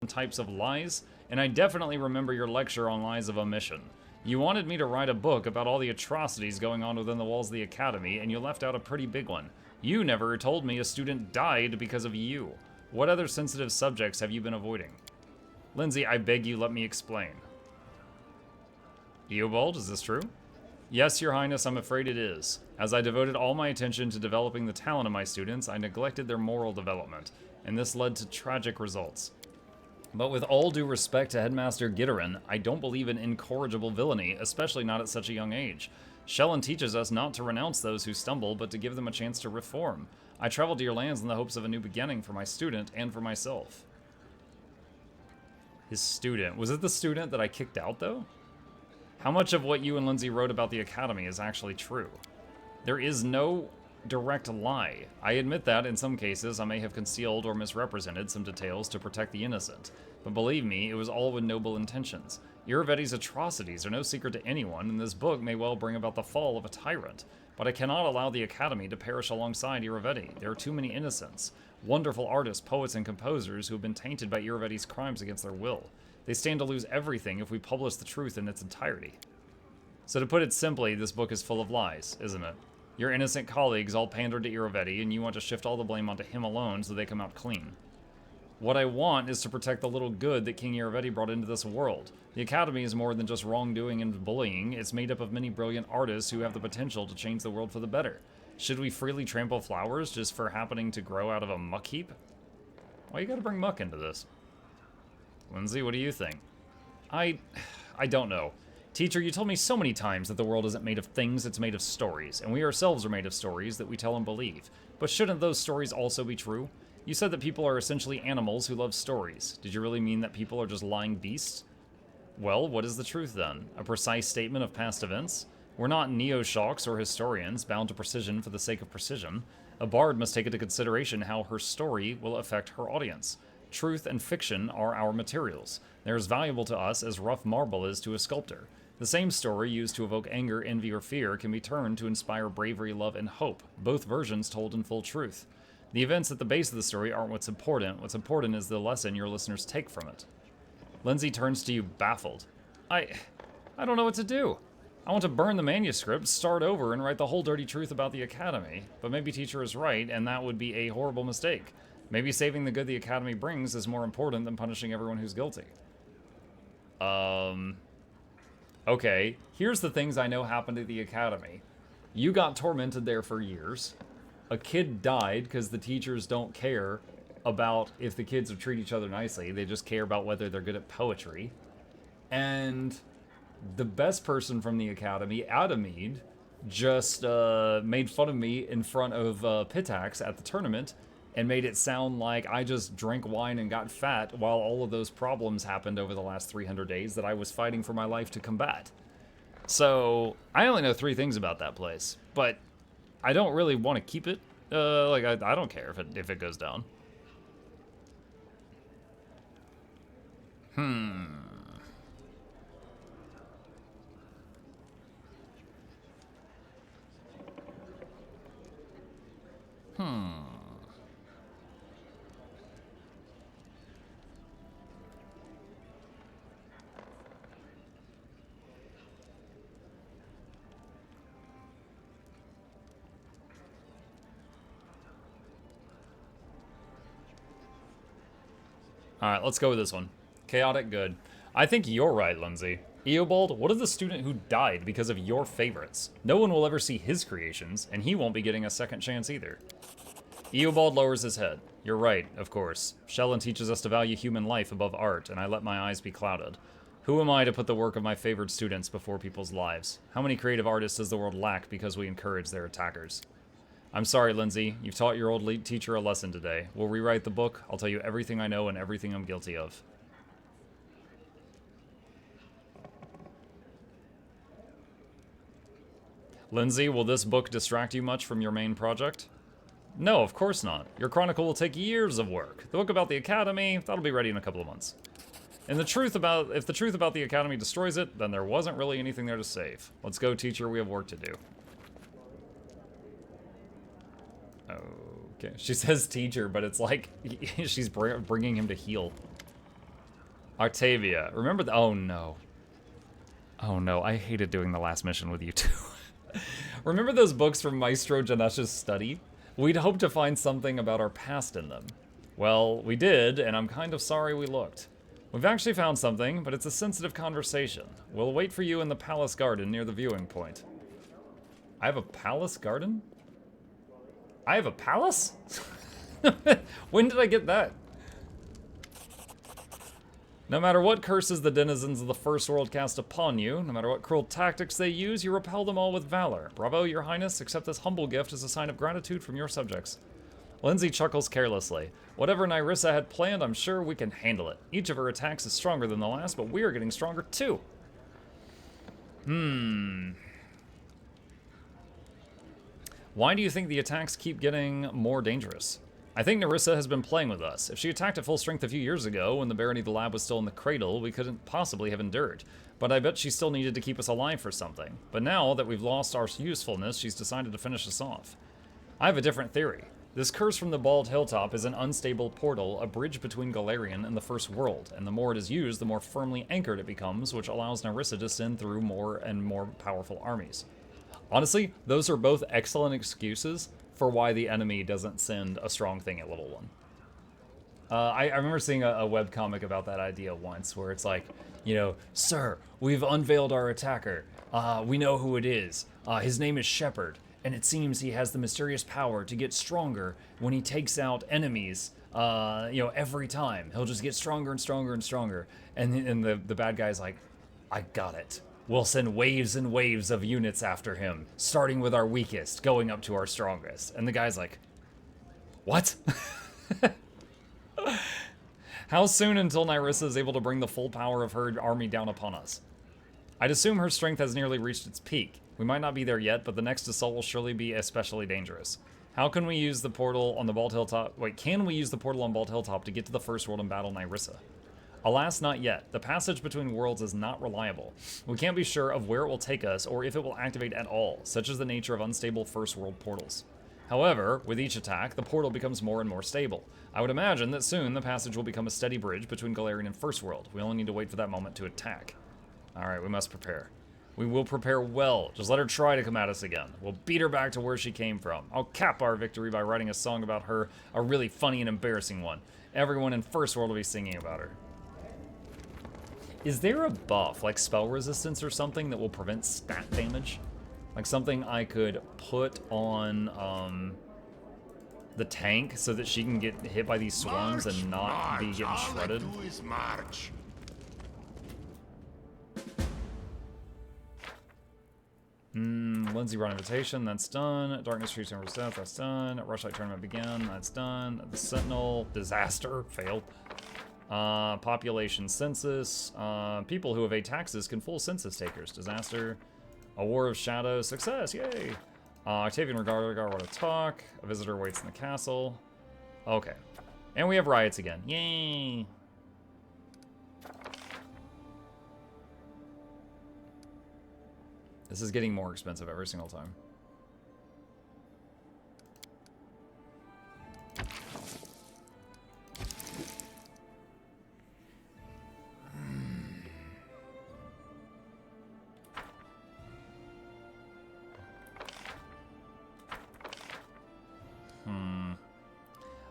different types of lies, and I definitely remember your lecture on lies of omission. You wanted me to write a book about all the atrocities going on within the walls of the academy, and you left out a pretty big one. You never told me a student died because of you. What other sensitive subjects have you been avoiding? Lindsay, I beg you, let me explain. Eobald, is this true? Yes, Your Highness, I'm afraid it is. As I devoted all my attention to developing the talent of my students, I neglected their moral development, and this led to tragic results. But with all due respect to Headmaster Gitterin, I don't believe in incorrigible villainy, especially not at such a young age. Shellen teaches us not to renounce those who stumble, but to give them a chance to reform. I traveled to your lands in the hopes of a new beginning for my student and for myself. His student. Was it the student that I kicked out, though? How much of what you and Lindsay wrote about the Academy is actually true? There is no direct lie. I admit that, in some cases, I may have concealed or misrepresented some details to protect the innocent. But believe me, it was all with noble intentions. Iravetti's atrocities are no secret to anyone, and this book may well bring about the fall of a tyrant. But I cannot allow the Academy to perish alongside Iravetti. There are too many innocents. Wonderful artists, poets, and composers who have been tainted by Iravetti's crimes against their will. They stand to lose everything if we publish the truth in its entirety. So to put it simply, this book is full of lies, isn't it? Your innocent colleagues all pandered to Iravetti, and you want to shift all the blame onto him alone so they come out clean. What I want is to protect the little good that King Iravetti brought into this world. The Academy is more than just wrongdoing and bullying. It's made up of many brilliant artists who have the potential to change the world for the better. Should we freely trample flowers just for happening to grow out of a muck heap? Why you gotta bring muck into this? Lindsay, what do you think? I don't know. Teacher, you told me so many times that the world isn't made of things, it's made of stories, and we ourselves are made of stories that we tell and believe. But shouldn't those stories also be true? You said that people are essentially animals who love stories. Did you really mean that people are just lying beasts? Well, what is the truth then? A precise statement of past events? We're not neo-shocks or historians, bound to precision for the sake of precision. A bard must take into consideration how her story will affect her audience. Truth and fiction are our materials. They're as valuable to us as rough marble is to a sculptor. The same story used to evoke anger, envy, or fear can be turned to inspire bravery, love, and hope, both versions told in full truth. The events at the base of the story aren't what's important. What's important is the lesson your listeners take from it. Lindsay turns to you, baffled. I don't know what to do. I want to burn the manuscript, start over, and write the whole dirty truth about the Academy. But maybe teacher is right, and that would be a horrible mistake. Maybe saving the good the Academy brings is more important than punishing everyone who's guilty. Okay, here's the things I know happened at the Academy. You got tormented there for years. A kid died because the teachers don't care about if the kids would treat each other nicely. They just care about whether they're good at poetry. And the best person from the Academy, Adamede, just made fun of me in front of Pitax at the tournament and made it sound like I just drank wine and got fat while all of those problems happened over the last 300 days that I was fighting for my life to combat. So, I only know 3 things about that place, but I don't really want to keep it. I don't care if it goes down. Hmm. Alright, let's go with this one. Chaotic good. I think you're right, Lindsay. Eobald, what of the student who died because of your favorites? No one will ever see his creations, and he won't be getting a second chance either. Eobald lowers his head. You're right, of course. Shellen teaches us to value human life above art, and I let my eyes be clouded. Who am I to put the work of my favored students before people's lives? How many creative artists does the world lack because we encourage their attackers? I'm sorry, Lindsay. You've taught your old teacher a lesson today. We'll rewrite the book. I'll tell you everything I know and everything I'm guilty of. Lindsay, will this book distract you much from your main project? No, of course not. Your chronicle will take years of work. The book about the Academy, that'll be ready in a couple of months. And if the truth about the Academy destroys it, then there wasn't really anything there to save. Let's go, teacher. We have work to do. Okay. She says teacher, but it's like she's bringing him to heal. Octavia, remember the— oh no. Oh no, I hated doing the last mission with you too. Remember those books from Maestro Janesh's study? We'd hoped to find something about our past in them. Well, we did, and I'm kind of sorry we looked. We've actually found something, but it's a sensitive conversation. We'll wait for you in the palace garden near the viewing point. I have a palace garden? I have a palace? When did I get that? No matter what curses the denizens of the First World cast upon you, no matter what cruel tactics they use, you repel them all with valor. Bravo, your highness. Accept this humble gift as a sign of gratitude from your subjects. Lindsay chuckles carelessly. Whatever Nyrissa had planned, I'm sure we can handle it. Each of her attacks is stronger than the last, but we are getting stronger too. Why do you think the attacks keep getting more dangerous? I think Nyrissa has been playing with us. If she attacked at full strength a few years ago, when the Barony of the Lab was still in the cradle, we couldn't possibly have endured. But I bet she still needed to keep us alive for something. But now that we've lost our usefulness, she's decided to finish us off. I have a different theory. This curse from the Bald Hilltop is an unstable portal, a bridge between Galarian and the First World, and the more it is used, the more firmly anchored it becomes, which allows Nyrissa to send through more and more powerful armies. Honestly, those are both excellent excuses for why the enemy doesn't send a strong thing at level 1. I remember seeing a webcomic about that idea once, where it's like, you know, sir, we've unveiled our attacker. We know who it is. His name is Shepard, and it seems he has the mysterious power to get stronger when he takes out enemies, you know, every time. He'll just get stronger and stronger and stronger. And the bad guy's like, I got it. We'll send waves and waves of units after him, starting with our weakest, going up to our strongest. And the guy's like, what? How soon until Nyrissa is able to bring the full power of her army down upon us? I'd assume her strength has nearly reached its peak. We might not be there yet, but the next assault will surely be especially dangerous. How can we use the portal on the Bald Hilltop? Wait, can we use the portal on Bald Hilltop to get to the First World and battle Nyrissa? Alas, not yet. The passage between worlds is not reliable. We can't be sure of where it will take us or if it will activate at all, such is the nature of unstable First World portals. However, with each attack, the portal becomes more and more stable. I would imagine that soon the passage will become a steady bridge between Galarian and First World. We only need to wait for that moment to attack. Alright, we must prepare. We will prepare well. Just let her try to come at us again. We'll beat her back to where she came from. I'll cap our victory by writing a song about her, a really funny and embarrassing one. Everyone in First World will be singing about her. Is there a buff, like spell resistance or something, that will prevent stat damage? Like something I could put on the tank so that she can get hit by these swarms and not be getting shredded? Lindsay Run Invitation, that's done. Darkness Trees Over Death, that's done. Rushlight Tournament Begin, that's done. The Sentinel, Disaster, failed. Population Census. People who evade taxes can fool census takers. Disaster. A War of Shadows. Success, yay! Octavian Regarder want to talk. A visitor waits in the castle. Okay. And we have riots again. Yay! This is getting more expensive every single time.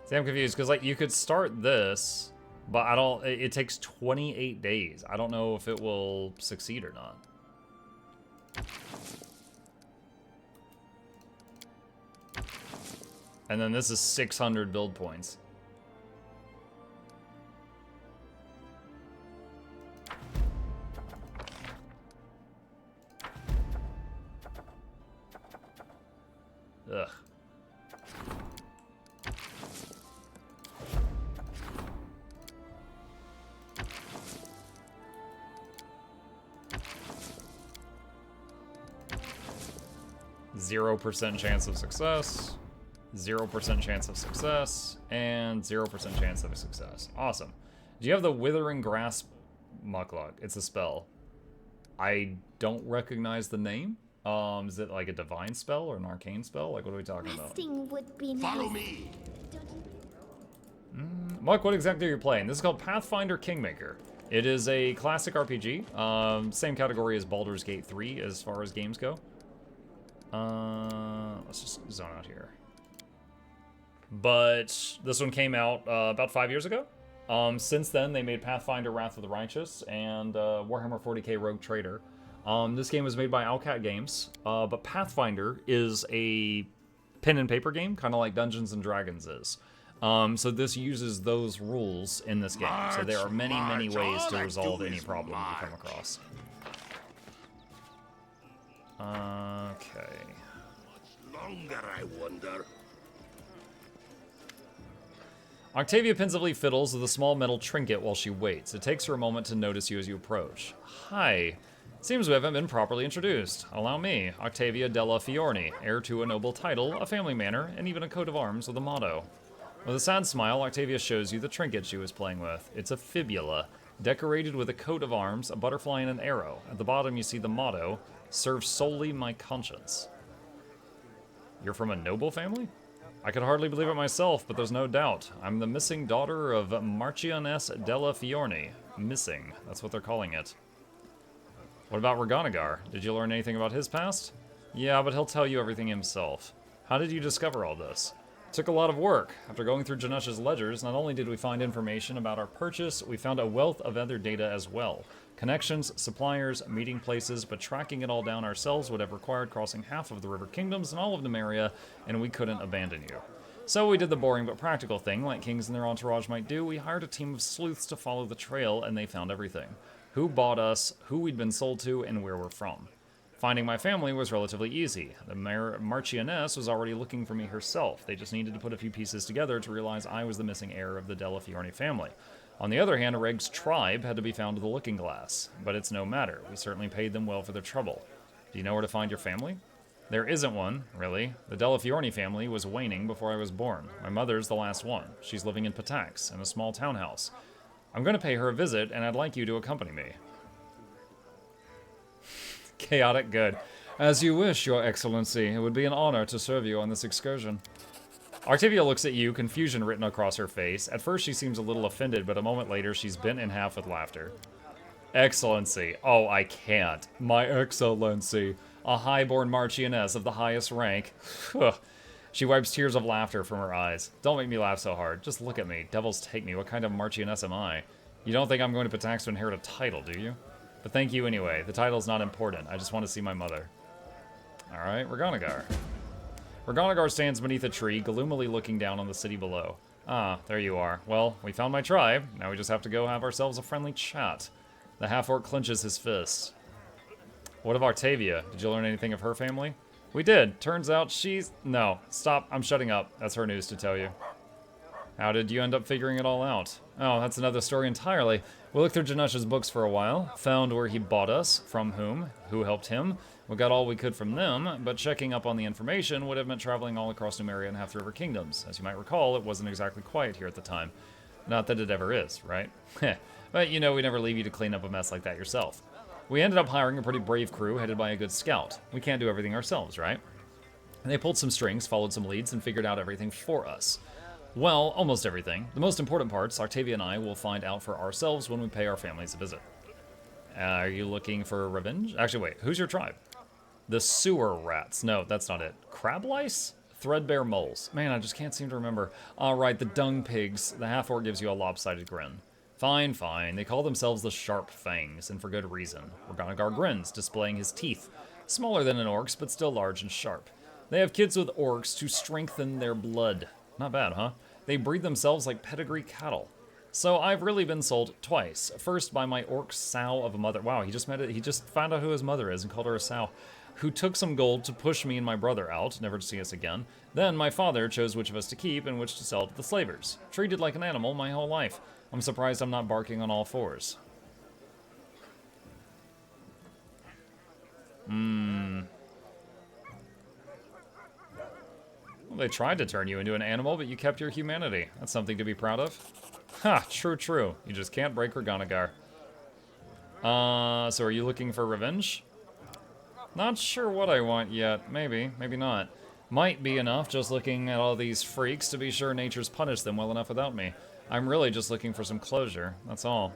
See, I'm confused, because, like, you could start this, but I don't, it takes 28 days. I don't know if it will succeed or not. And then this is 600 build points. Ugh. %0 chance of success, 0% chance of success, and 0% chance of success. Awesome. Do you have the Withering Grasp Mukluk? It's a spell. I don't recognize the name. Is it like a divine spell or an arcane spell? Like, what are we talking about? Would be nice. Follow me. Muck, what exactly are you playing? This is called Pathfinder Kingmaker. It is a classic RPG. Same category as Baldur's Gate 3 as far as games go. Let's just zone out here. But this one came out about 5 years ago. Since then, they made Pathfinder Wrath of the Righteous and Warhammer 40k Rogue Trader. This game was made by Owlcat Games, but Pathfinder is a pen and paper game, kind of like Dungeons and Dragons is. So this uses those rules in this game. So there are many, many ways to resolve any problem you come across. Okay. Longer, I wonder. Octavia pensively fiddles with a small metal trinket while she waits. It takes her a moment to notice you as you approach. Hi. Seems we haven't been properly introduced. Allow me, Octavia della Fiorni, heir to a noble title, a family manor, and even a coat of arms with a motto. With a sad smile, Octavia shows you the trinket she was playing with. It's a fibula, decorated with a coat of arms, a butterfly, and an arrow. At the bottom you see the motto, serve solely my conscience. You're from a noble family? I could hardly believe it myself, but there's no doubt. I'm the missing daughter of Marchioness della Fiorni. Missing, that's what they're calling it. What about Reganagar? Did you learn anything about his past? Yeah, but he'll tell you everything himself. How did you discover all this? It took a lot of work. After going through Janush's ledgers, not only did we find information about our purchase, we found a wealth of other data as well. Connections, suppliers, meeting places, but tracking it all down ourselves would have required crossing half of the River Kingdoms and all of Numeria, and we couldn't abandon you. So we did the boring but practical thing, like kings and their entourage might do. We hired a team of sleuths to follow the trail, and they found everything. Who bought us, who we'd been sold to, and where we're from. Finding my family was relatively easy. The Marchioness was already looking for me herself. They just needed to put a few pieces together to realize I was the missing heir of the Della Fiorni family. On the other hand, Reg's tribe had to be found with a looking glass. But it's no matter. We certainly paid them well for their trouble. Do you know where to find your family? There isn't one, really. The Della Fiorni family was waning before I was born. My mother's the last one. She's living in Patax, in a small townhouse. I'm going to pay her a visit, and I'd like you to accompany me. Chaotic good. As you wish, Your Excellency. It would be an honor to serve you on this excursion. Octavia looks at you, confusion written across her face. At first she seems a little offended, but a moment later she's bent in half with laughter. Excellency. Oh, I can't. My Excellency. A high-born Marchioness of the highest rank. She wipes tears of laughter from her eyes. Don't make me laugh so hard. Just look at me. Devils take me. What kind of Marchioness am I? You don't think I'm going to Patax to inherit a title, do you? But thank you anyway. The title's not important. I just want to see my mother. Alright, Reganagar. Reganagar stands beneath a tree, gloomily looking down on the city below. Ah, there you are. Well, we found my tribe. Now we just have to go have ourselves a friendly chat. The half-orc clenches his fist. What of Octavia? Did you learn anything of her family? We did. Turns out she's... No, stop. I'm shutting up. That's her news to tell you. How did you end up figuring it all out? Oh, that's another story entirely. We looked through Janush's books for a while, found where he bought us, from whom, who helped him. We got all we could from them, but checking up on the information would have meant traveling all across Numeria and half the River Kingdoms. As you might recall, it wasn't exactly quiet here at the time. Not that it ever is, right? But you know, we never leave you to clean up a mess like that yourself. We ended up hiring a pretty brave crew headed by a good scout. We can't do everything ourselves, right? And they pulled some strings, followed some leads, and figured out everything for us. Well, almost everything. The most important parts, Octavia and I will find out for ourselves when we pay our families a visit. Are you looking for revenge? Actually, wait, who's your tribe? The sewer rats. No, that's not it. Crab lice? Threadbare moles. Man, I just can't seem to remember. Alright, the dung pigs. The half-orc gives you a lopsided grin. Fine, fine. They call themselves the Sharp Fangs, and for good reason. Reganagar grins, displaying his teeth. Smaller than an orc's, but still large and sharp. They have kids with orcs to strengthen their blood. Not bad, huh? They breed themselves like pedigree cattle. So I've really been sold twice. First by my orc sow of a mother. Wow, he just found out who his mother is and called her a sow. Who took some gold to push me and my brother out, never to see us again. Then my father chose which of us to keep and which to sell to the slavers. Treated like an animal my whole life. I'm surprised I'm not barking on all fours. Well, they tried to turn you into an animal, but you kept your humanity. That's something to be proud of. Ha, true, true. You just can't break Reganagar. So are you looking for revenge? Not sure what I want yet. Maybe, maybe not. Might be enough just looking at all these freaks to be sure nature's punished them well enough without me. I'm really just looking for some closure, that's all.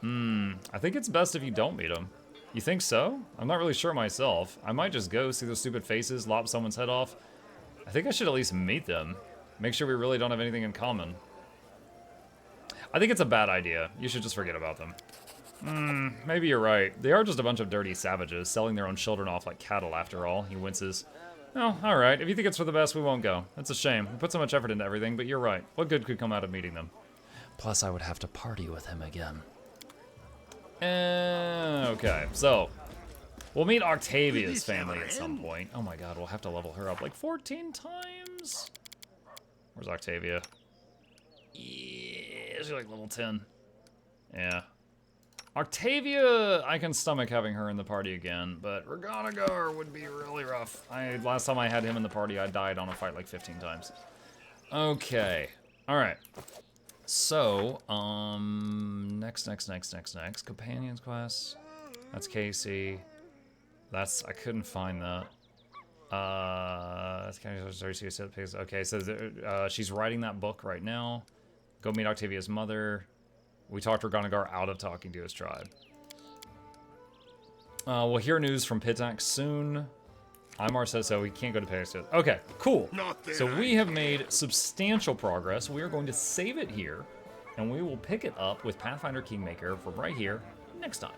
I think it's best if you don't meet them. You think so? I'm not really sure myself. I might just go see those stupid faces, lop someone's head off. I think I should at least meet them. Make sure we really don't have anything in common. I think it's a bad idea. You should just forget about them. Maybe you're right. They are just a bunch of dirty savages, selling their own children off like cattle after all. He winces. Oh, alright. If you think it's for the best, we won't go. That's a shame. We put so much effort into everything, but you're right. What good could come out of meeting them? Plus, I would have to party with him again. Okay, so we'll meet Octavia's family at some point. Oh my god, we'll have to level her up like 14 times. Where's Octavia? Yeah, she's like level 10. Yeah. Octavia, I can stomach having her in the party again, but Reganagar would be really rough. Last time I had him in the party, I died on a fight like 15 times. Okay. Alright. So, next. Companions quest. That's Casey. I couldn't find that. That's kind of, okay, so she's writing that book right now. Go meet Octavia's mother. We talked Reganagar out of talking to his tribe. We'll hear news from Pitax soon. Imar says so. We can't go to Pitax. Okay, cool. So we have made substantial progress. We are going to save it here, and we will pick it up with Pathfinder Kingmaker from right here next time.